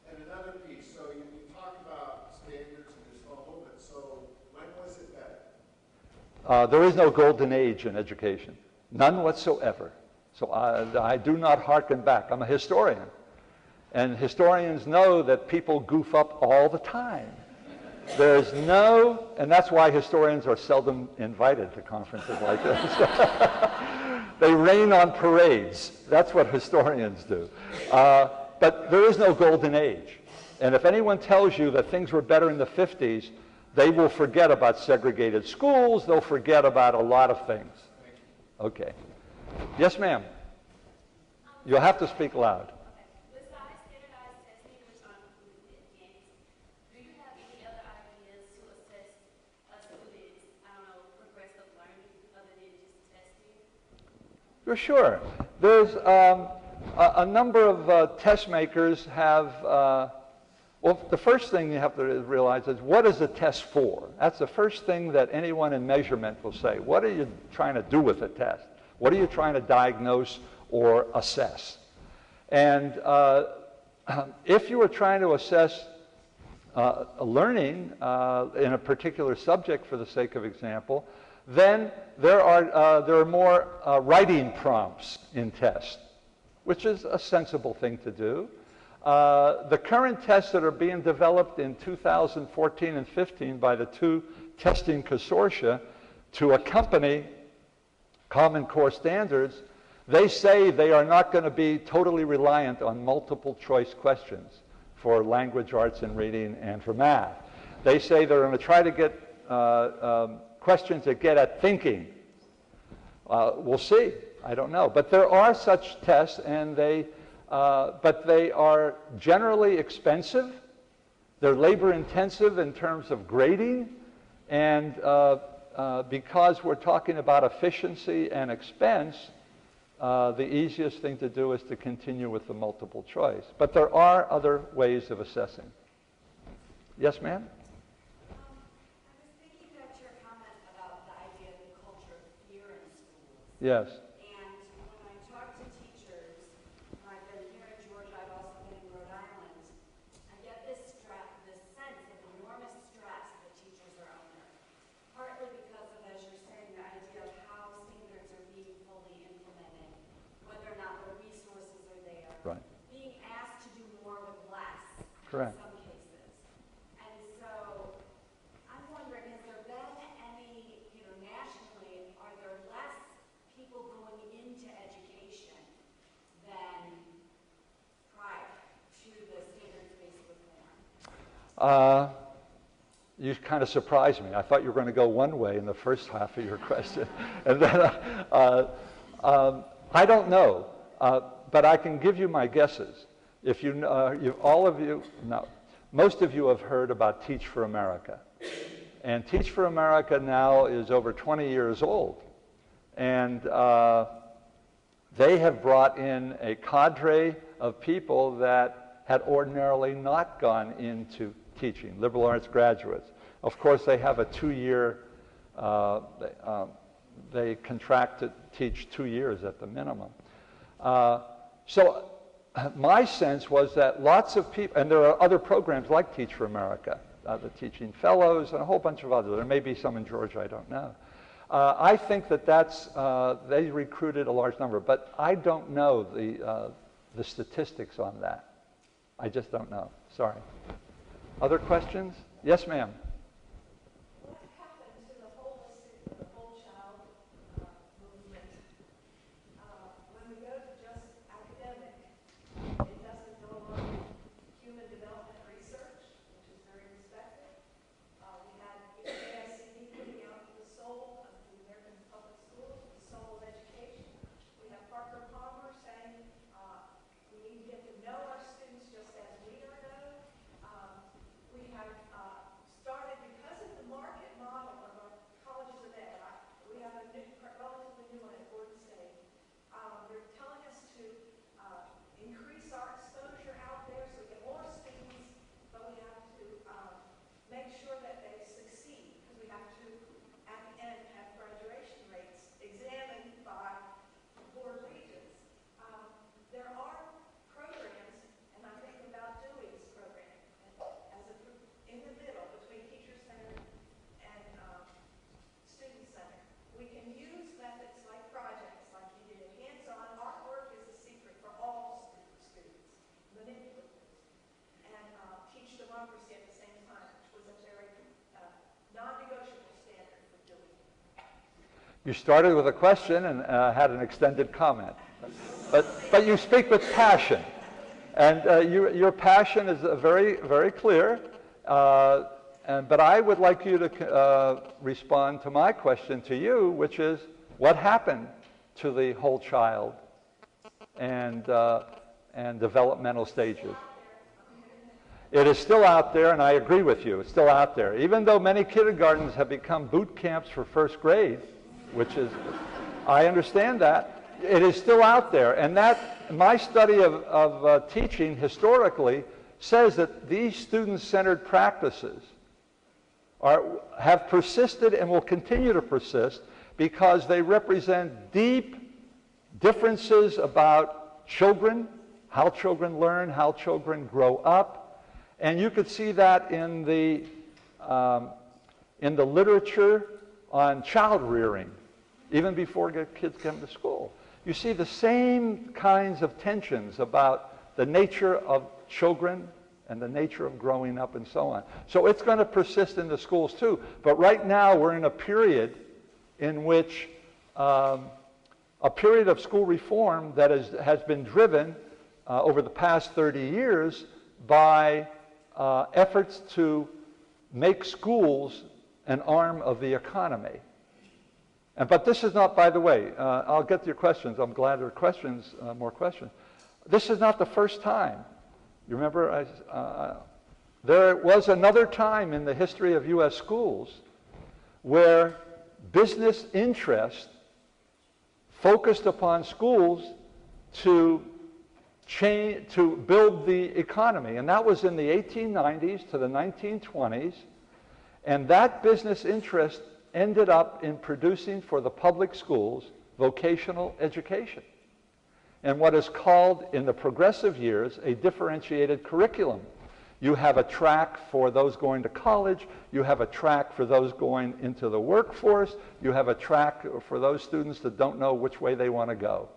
And another piece, so you talk about standards and there's a whole bit, so when was it better? There is no golden age in education. None whatsoever. So I do not hearken back. I'm a historian. And historians know that people goof up all the time. There's no, and that's why historians are seldom invited to conferences like this. They rain on parades. That's what historians do. But there is no golden age. And if anyone tells you that things were better in the 50s, they will forget about segregated schools. They'll forget about a lot of things. Okay. Yes, ma'am. You'll have to speak loud. Besides standardized testing, which I'm included in, do you have any other ideas to assess a student's, progressive learning other than just testing? For sure. There's a number of test makers have, well, the first thing you have to realize is what is the test for? That's the first thing that anyone in measurement will say. What are you trying to do with the test? What are you trying to diagnose or assess? And if you were trying to assess learning in a particular subject, for the sake of example, then there are more writing prompts in tests, which is a sensible thing to do. The current tests that are being developed in 2014 and 15 by the 2 testing consortia to accompany Common Core standards, they say they are not going to be totally reliant on multiple choice questions for language arts and reading and for math. They say they're going to try to get questions that get at thinking. We'll see. I don't know. But there are such tests, and but they are generally expensive. They're labor intensive in terms of grading, and because we're talking about efficiency and expense, the easiest thing to do is to continue with the multiple choice. But there are other ways of assessing. Yes, ma'am? I was thinking about your comment about the idea of the culture of fear in schools. Yes. And when I talk to teachers, I've been here in Georgia, I've also been in Rhode Island, I get this sense of enormous stress that teachers are under. Partly because of, as you're saying, the idea of how standards are being fully implemented, whether or not the resources are there. Right. Being asked to do more with less. Correct. In some cases. And so I'm wondering, has there been any, nationally, are there less people going into education than prior to the standards-based reform? You kind of surprised me. I thought you were going to go one way in the first half of your question. And then, I don't know, but I can give you my guesses. If most of you have heard about Teach for America. And Teach for America now is over 20 years old. And they have brought in a cadre of people that had ordinarily not gone into teaching, liberal arts graduates. Of course, they have a 2-year, they contract to teach 2 years at the minimum. So my sense was that lots of people, and there are other programs like Teach for America, the Teaching Fellows, and a whole bunch of others. There may be some in Georgia, I don't know. I think that they recruited a large number, but I don't know the statistics on that. I just don't know. Sorry. Other questions? Yes, ma'am. What happened to the holistic, the whole child movement? When we go to just academic, it doesn't go along with human development research, which is very respected. We had AICD putting out the soul of the American public schools, the soul of education. We have Parker Palmer saying we need to get to know our students just as we are known. We have started, because of the market model of our colleges of ed, we have a relatively new one at Gordon State. They're telling us to increase our exposure out there so we get more students, but we have to make sure that they succeed, because we have to, at the end, have graduation rates examined by board regents. There are programs, and I think about Dewey's program as in the middle between teacher-centered and student-centered. We can use methods like projects, like you did. Hands-on artwork is a secret for all students, manipulative, and teach democracy at the same time, which was a very non-negotiable standard for Dewey. You started with a question and had an extended comment. But you speak with passion. And your passion is very, very clear. But I would like you to respond to my question to you, which is, what happened to the whole child and developmental stages? It is still out there, and I agree with you. It's still out there. Even though many kindergartens have become boot camps for first grade, which is, I understand that, it is still out there. And that, my study of teaching historically says that these student-centered practices have persisted and will continue to persist because they represent deep differences about children, how children learn, how children grow up. And you could see that in the literature on child rearing, even before kids come to school. You see the same kinds of tensions about the nature of children and the nature of growing up and so on. So it's going to persist in the schools too. But right now we're in a period in which a period of school reform that has been driven over the past 30 years by efforts to make schools an arm of the economy. But this is not, by the way, I'll get to your questions. I'm glad there are questions, more questions. This is not the first time. You remember, there was another time in the history of U.S. schools where business interest focused upon schools to build the economy. And that was in the 1890s to the 1920s. And that business interest ended up in producing for the public schools vocational education, and what is called in the progressive years a differentiated curriculum. You have a track for those going to college, you have a track for those going into the workforce, you have a track for those students that don't know which way they want to go.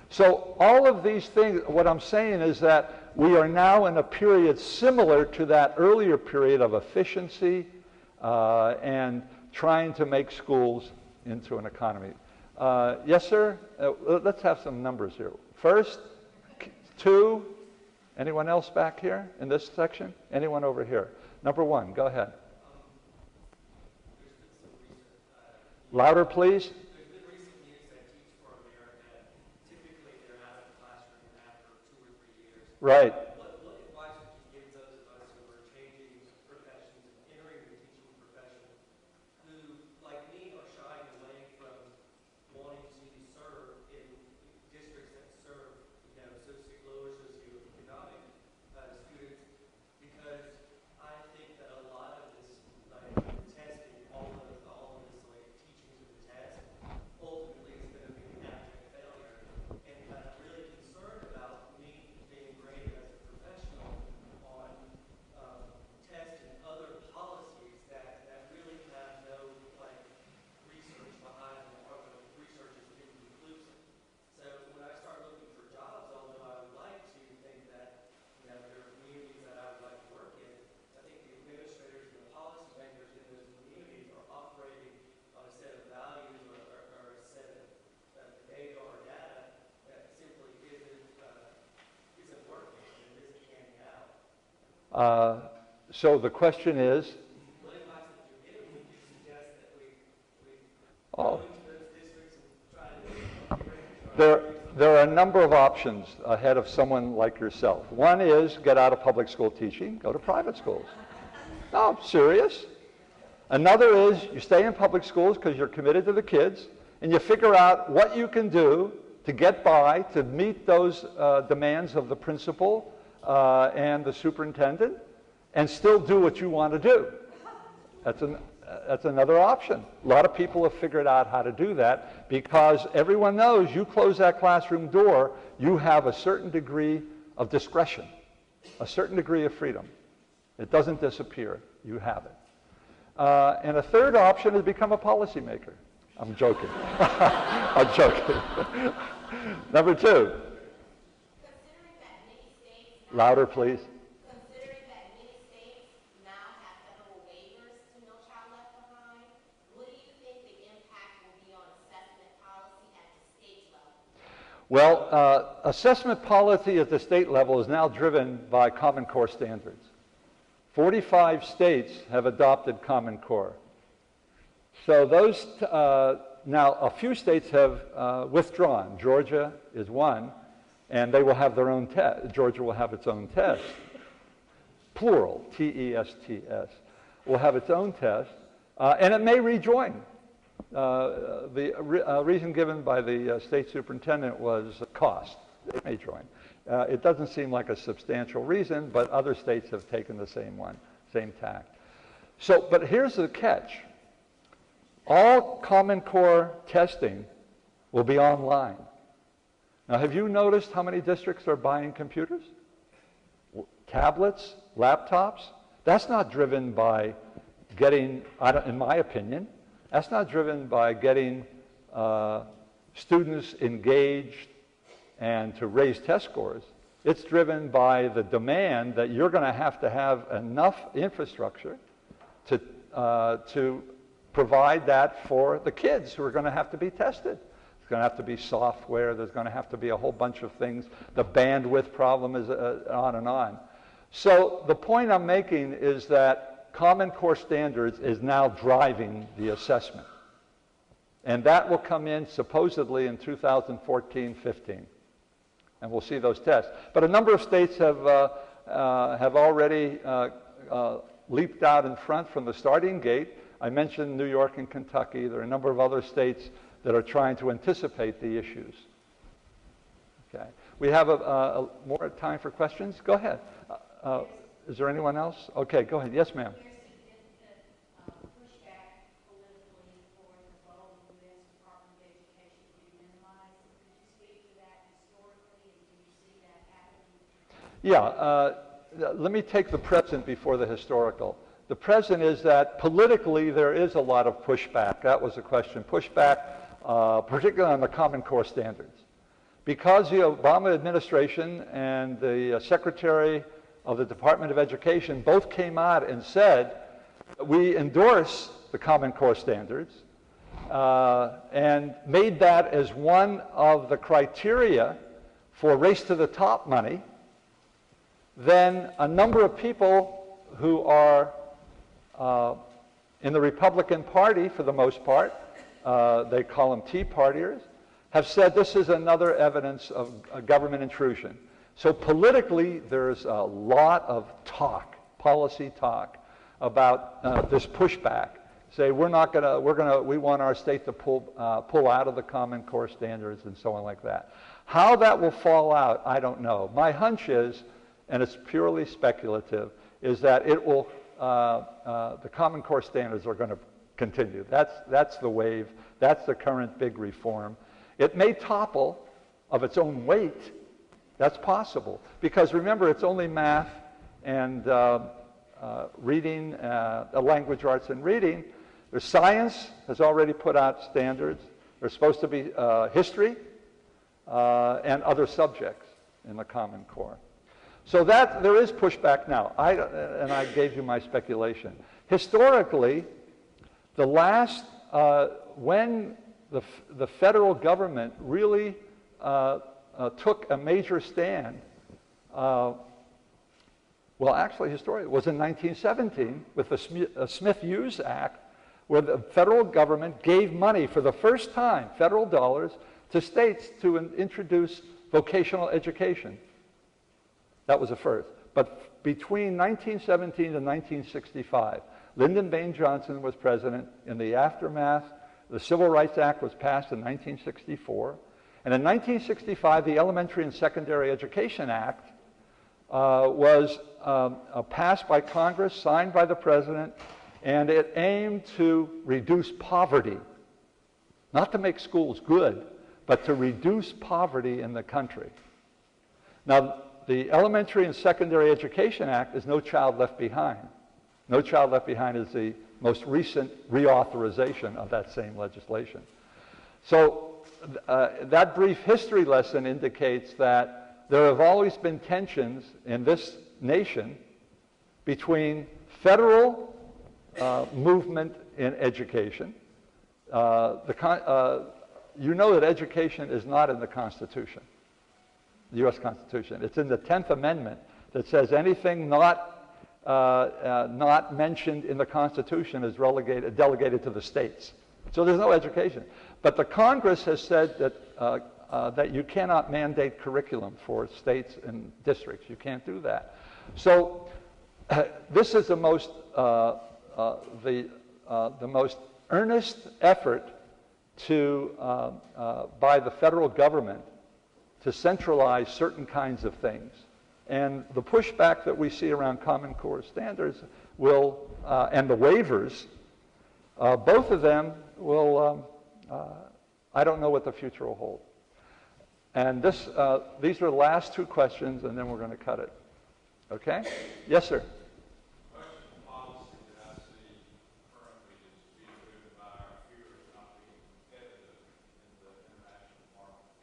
So all of these things, what I'm saying is that we are now in a period similar to that earlier period of efficiency and trying to make schools into an economy. Yes, sir? Let's have some numbers here. First, 2. Anyone else back here in this section? Anyone over here? Number 1, go ahead. Louder, please. There's been recent news that Teach for America, typically they're out of the classroom after 2 or 3 years. Right. What advice would you give those of us who are changing professions and entering the teaching profession, who, like me, are shying away from wanting to serve in districts that serve, lower socioeconomic students, because I think that a lot of this, like testing, all of this, like teaching to the test, ultimately is going to be an abject failure. And I'm really concerned about me being graded as a professional on tests and other policies that really have no research behind them, or the research is inconclusive. So when I start looking for jobs, although I would like to think that there are communities that I would like to work in, I think the administrators and the policymakers in those communities are operating on a set of values or a set of data or data that simply isn't working and isn't panning out. So the question is, What advice would you give? Would you suggest that we oh, go into those districts and try to there are a number of options ahead of someone like yourself. One is get out of public school teaching, go to private schools. No, I'm serious. Another is you stay in public schools because you're committed to the kids, and you figure out what you can do to get by, to meet those demands of the principal and the superintendent, and still do what you want to do. That's another option. A lot of people have figured out how to do that because everyone knows you close that classroom door, you have a certain degree of discretion, a certain degree of freedom. It doesn't disappear. You have it. And a third option is become a policymaker. I'm joking. I'm joking. Number 2. Considering that many states Louder, please. Considering that many states now have federal waivers to No Child Left Behind, what do you think the impact will be on assessment policy at the state level? Well, assessment policy at the state level is now driven by Common Core standards. 45 states have adopted Common Core. So those, now a few states have withdrawn. Georgia is one, and they will have their own test. Georgia will have its own test. Plural, T-E-S-T-S, will have its own test, and it may rejoin. The reason given by the state superintendent was cost. It may join. It doesn't seem like a substantial reason, but other states have taken the same one, same tack. So, but here's the catch. All Common Core testing will be online. Now, have you noticed how many districts are buying computers? Tablets, laptops? That's not driven by getting, in my opinion, that's not driven by getting students engaged and to raise test scores. It's driven by the demand that you're going to have enough infrastructure to provide that for the kids who are going to have to be tested. There's going to have to be software. There's going to have to be a whole bunch of things. The bandwidth problem is on and on. So the point I'm making is that Common Core Standards is now driving the assessment. And that will come in supposedly in 2014-15. And we'll see those tests. But a number of states have already leaped out in front from the starting gate. I mentioned New York and Kentucky. There are a number of other states that are trying to anticipate the issues. Okay. We have more time for questions. Go ahead. Is there anyone else? Okay, go ahead. Yes, ma'am. There's significant pushback politically for the role of the U.S. Department of Education being minimized. Could you speak to that historically, and do you see that happening? Yeah, let me take the present before the historical. The present is that politically there is a lot of pushback. That was the question. Pushback, particularly on the Common Core standards. Because the Obama administration and the Secretary of the Department of Education both came out and said, we endorse the Common Core standards, and made that as one of the criteria for Race to the Top money, then a number of people who are in the Republican Party, for the most part, they call them Tea Partiers, have said this is another evidence of government intrusion. So politically, there's a lot of talk, policy talk, about this pushback. Say we want our state to pull out of the Common Core standards and so on like that. How that will fall out, I don't know. My hunch is, and it's purely speculative, is that it will, the Common Core standards are going to continue. That's the wave. That's the current big reform. It may topple of its own weight. That's possible. Because remember, it's only math and reading, language arts and reading. There's science has already put out standards. There's supposed to be history and other subjects in the Common Core. So that there is pushback now. And I gave you my speculation. Historically, the last, when the federal government really took a major stand, well, actually, historically, it was in 1917 with the Smith-Hughes Act, where the federal government gave money for the first time, federal dollars, to states to introduce vocational education. That was the first. But between 1917 and 1965, Lyndon Baines Johnson was president. In the aftermath, the Civil Rights Act was passed in 1964. And in 1965, the Elementary and Secondary Education Act was passed by Congress, signed by the president, and it aimed to reduce poverty. Not to make schools good, but to reduce poverty in the country. Now, the Elementary and Secondary Education Act is No Child Left Behind. No Child Left Behind is the most recent reauthorization of that same legislation. So that brief history lesson indicates that there have always been tensions in this nation between federal movement in education. You know that education is not in the Constitution, the U.S. Constitution. It's in the 10th Amendment that says anything not mentioned in the Constitution is delegated to the states. So there's no education. But the Congress has said that you cannot mandate curriculum for states and districts. You can't do that. So this is the most earnest effort by the federal government to centralize certain kinds of things. And the pushback that we see around Common Core standards will, and the waivers, both of them will, I don't know what the future will hold. And these are the last two questions, and then we're going to cut it. Okay? Yes, sir.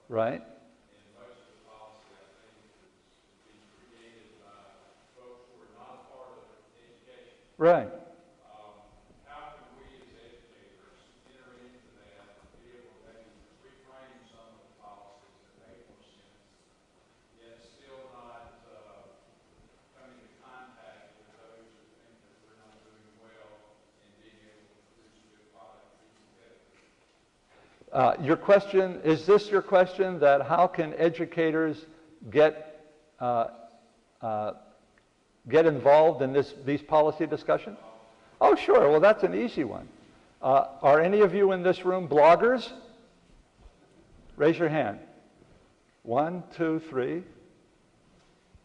Right. And most of the policy, I think, is being created by folks who are not part of education. Right. How can we as educators enter into that and be able to maybe reframe some of the policies that make more sense, yet still not coming into contact with those who think that we're not doing well and being able to produce a good product to be competitive? Your question, is this your question, that how can educators get get involved in these policy discussions? Oh, sure. Well, that's an easy one. Are any of you in this room bloggers? Raise your hand. 1, 2, 3.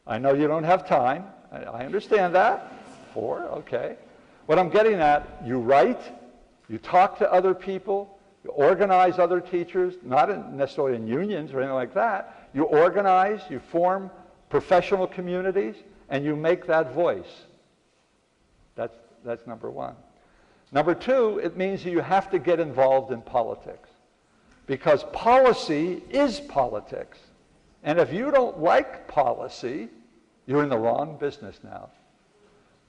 I know you don't have time. I understand that. 4, okay. What I'm getting at, you write, you talk to other people, you organize other teachers, not necessarily in unions or anything like that. You organize, you form professional communities, and you make that voice. That's number one. Number two, it means you have to get involved in politics, because policy is politics. And if you don't like policy, you're in the wrong business now.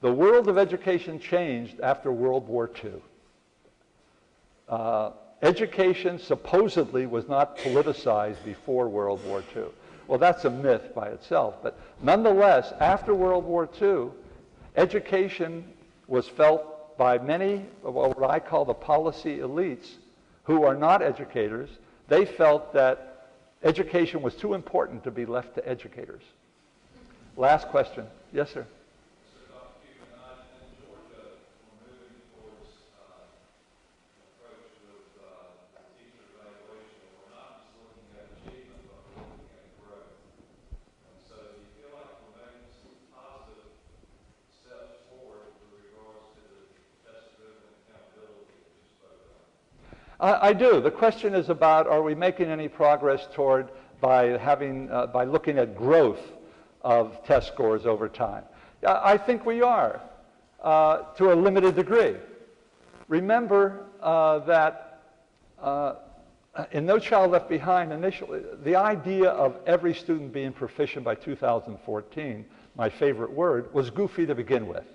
The world of education changed after World War II. Education supposedly was not politicized before World War II. Well, that's a myth by itself. But nonetheless, after World War II, education was felt by many of what I call the policy elites who are not educators. They felt that education was too important to be left to educators. Last question. Yes, sir. I do. The question is about, are we making any progress toward by looking at growth of test scores over time? I think we are, to a limited degree. Remember that in No Child Left Behind, initially, the idea of every student being proficient by 2014, my favorite word, was goofy to begin with.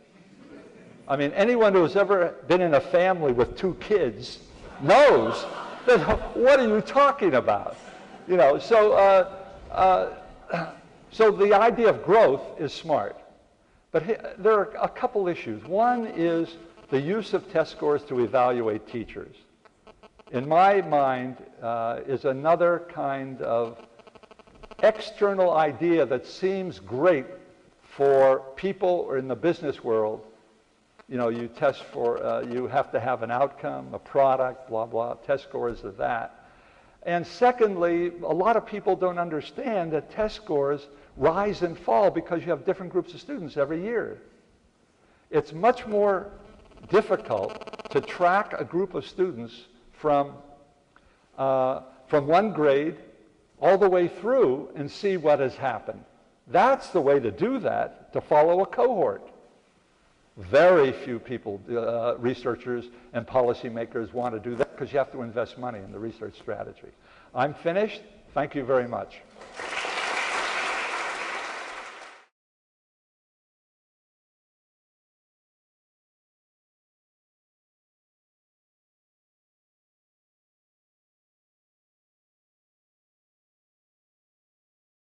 I mean, anyone who has ever been in a family with 2 kids knows that, what are you talking about? You know, so the idea of growth is smart. But there are a couple issues. One is the use of test scores to evaluate teachers. In my mind, is another kind of external idea that seems great for people in the business world. You know, you test for, you have to have an outcome, a product, blah, blah, test scores of that. And secondly, a lot of people don't understand that test scores rise and fall because you have different groups of students every year. It's much more difficult to track a group of students from one grade all the way through and see what has happened. That's the way to do that, to follow a cohort. Very few people, researchers and policymakers, want to do that because you have to invest money in the research strategy. I'm finished. Thank you very much.